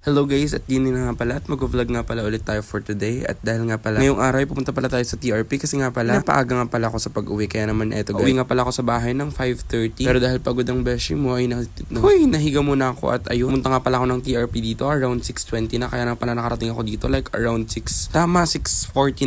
Hello guys, at yun na nga pala at mag-vlog nga pala ulit tayo for today. At dahil nga pala ngayong araw ay pupunta pala tayo sa TRP kasi nga pala napaaga nga pala ako sa pag-uwi. Kaya naman eto guys, uwi nga pala ako sa bahay ng 5:30. Pero dahil pagod ang beshi mo ay nahiga muna ako at ayun, pumunta nga pala ako ng TRP dito around 6:20 na. Kaya na pala nakarating ako dito like around 6:40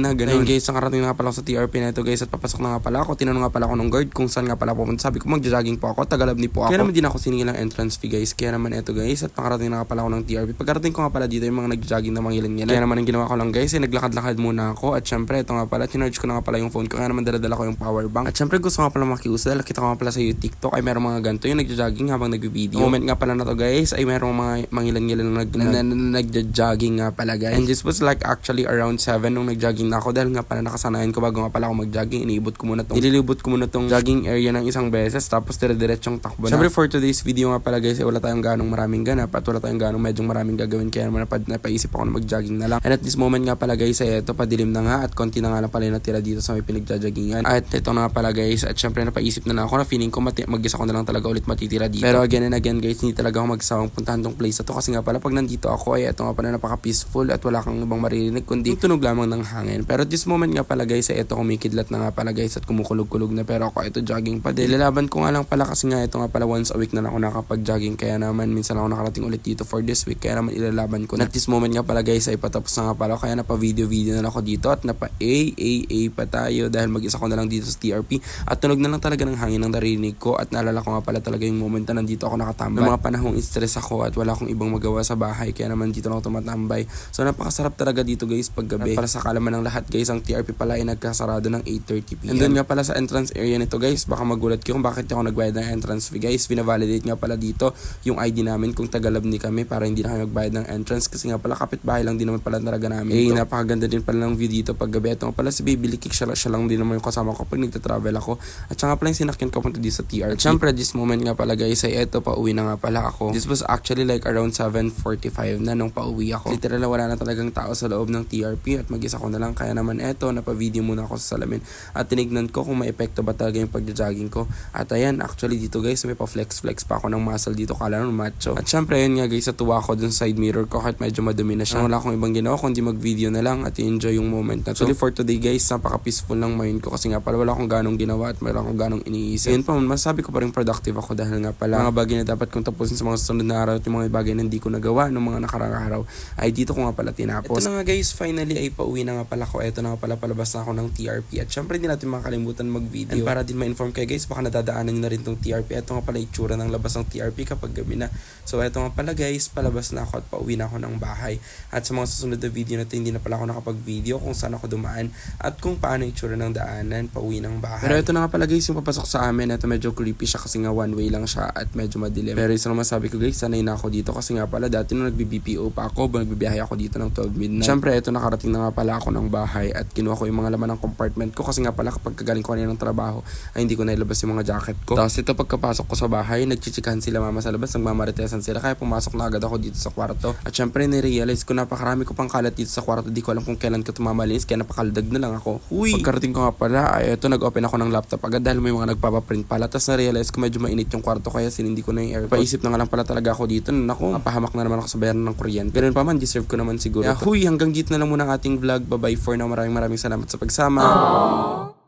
na ganun. Ayun guys, nakarating na nga pala ako sa TRP na ito guys at papasok na nga pala ako. Tinanong nga pala ako ng guard kung saan nga pala pupunta. Sabi ko magja-jogging po ako, Tagalabni po ako. Kaya naman din ako siningil ang entrance fee guys. Kaya naman eto guys at nakarating na nga pala ako ng TRP. Pagkarating ko nga pala dito yung mga nag-jogging na mangilan-ngilan. Kaya naman ang ginawa ko lang guys ay naglakad-lakad muna ako. At syempre ito nga pala, tinarge ko na nga pala yung phone ko. Kaya naman dala-dala ko yung power bank. At syempre gusto nga pala makiusa. Dahil kita ko nga pala sa TikTok ay merong mga ganito yung nag-jogging habang nag-video. Moment nga pala na to guys ay merong mga mangilan-ngilan na nag-jogging nga pala guys. And this was like actually around 7 nung nag-jogging na ako. Dahil nga pala nakasanayan ko bago nga pala ako mag-jogging. Nililibot ko muna tong jogging area ng isang beses. Tapos dire-diretsong takbo na. Syempre for today's video nga pala guys ay wala tayong ganong maraming ganap. At wala tayong ganong medyong maraming gagawin. Kaya naman napaisip ako na mag-jogging na lang. And at this moment nga pala guys ay eto padilim na nga at konti na nga lang pala yung natira dito sa may pinag-joggingan. At ito na nga pala guys at syempre napaisip na ako na feeling ko mag-isa ko na lang talaga ulit matitira dito. Pero again and again guys, hindi talaga ako magsawang puntahan tong place na to kasi nga pala pag nandito ako ay eto nga pala napaka-peaceful at wala kang ibang maririnig kundi tunog lamang ng hangin. Pero at this moment nga pala guys ay eto kumikidlat na nga pala guys at kumukulog-kulog na pero ako ito jogging pa din. Lalaban ko nga lang pala kasi nga ito nga pala once a week na lang ako nakapag-jogging kaya naman minsan ako nakarating ulit dito for this week kaya naman ilalaban ko. At this moment nga pala guys ay patapos na nga pala kaya napa-video na lang ako dito at napa-AAA pa tayo dahil mag-isa ko na lang dito sa TRP at tunog na lang talaga ng hangin ang narinig ko at naalala ko nga pala talaga yung moment na nandito ako nakatambay. May mga panahong stress ako at wala akong ibang magawa sa bahay kaya naman dito lang ako tumatambay. So napakasarap talaga dito guys pag gabi. At para sa kalaman ng lahat guys, ang TRP pala ay nagkasarado ng 8:30 PM. And then nga pala sa entrance area nito guys, baka magulat kayo kung bakit ako nagbayad ng entrance fee guys. Binavalidate nga pala dito yung ID namin kung Tagalabni kami para hindi na kami magbayad ng entrance kasi nga pala kapitbahay lang din naman pala talaga namin. Napakaganda din pala ng view dito pag gabi. Ito nga pala si Baby Likik, siya lang din naman yung kasama ko pag nagta-travel ako. At siya nga pala yung sinakyan ko punta dito sa TRP. At syempre this moment nga pala guys ay eto pauwi na nga pala ako. This was actually like around 7:45 na nung pauwi ako. Literal na wala na talagang tao sa loob ng TRP at mag-isa ko na lang kaya naman eto napa-video muna ako sa salamin at tinignan ko kung may epekto ba talaga yung pag-jogging ko. At ayan actually dito guys may pa-flex pa ako ng muscle dito kala nung macho. At syempre yun nga guys natuwa ako dun sa side mirror ko kahit medyo madumi na siya. Wala akong ibang ginawa kundi mag-video na lang at enjoy yung moment na to. Actually for today guys, napaka-peaceful ng mind ko kasi nga pala wala akong ganong ginawa at wala akong ganong iniisip. Yun pa, masabi ko pa rin productive ako dahil nga pala mga bagay na dapat kong tapusin sa mga susunod na araw at yung mga bagay na hindi ko nagawa ng mga nakarang araw ay dito ko nga pala tinapos. Ito na nga guys, finally ay pauwi na nga pala ko. Ito na nga pala palabas na ako ng TRP at syempre hindi natin makakalimutan mag-video. And para din ma-inform kayo guys, baka nadadaanan nyo na rin tong TRP. Ito nga pala itsura ng labas ng TRP kapag gabi na. So ito nga pala guys, palabas na ako at pauwi na ako ng bahay. At sa mga susunod na video na ito, hindi na pala ako nakapag-video kung saan ako dumaan at kung paano itsura ng daanan pauwi ng bahay. Pero ito na nga pala guys, yung papasok sa amin, ito medyo creepy siya kasi nga one way lang siya at medyo madilim. Pero isa naman sabi ko guys, sanay na ako dito kasi nga pala dati nung nagbi-BPO pa ako, nagbibiyahe ako dito ng 12 midnight. Siyempre ito nakarating na nga pala ako ng bahay at kinuha ko yung mga laman ng compartment ko kasi nga pala kapag kagaling ko kanina ng trabaho ay hindi ko nailabas yung mga jacket ko. Tapos ito pagkapasok ko sa bahay, nagchichikahan sila mama sa labas, nagmamaritesan sila kaya pumasok na agad ako dito sa kwarto. At syempre nirealize ko napakarami ko pang kalat dito sa kwarto, di ko alam kung kailan ko tumamalinis kaya napakaladag na lang ako. Huy! Pagkarating ko nga pala ay ito nag-open ako ng laptop agad dahil may mga nagpapaprint pala. Tapos na-realize ko medyo mainit yung kwarto kaya sinindi ko na yung aircon. Paisip na nga lang pala talaga ako dito. Naku, pahamak na naman ako sa bayaran ng kuryente. Ganun pa man, deserve ko naman siguro. Kaya huy, hanggang dito na lang muna ang ating vlog. Bye-bye for now. Maraming salamat sa pagsama. Aww.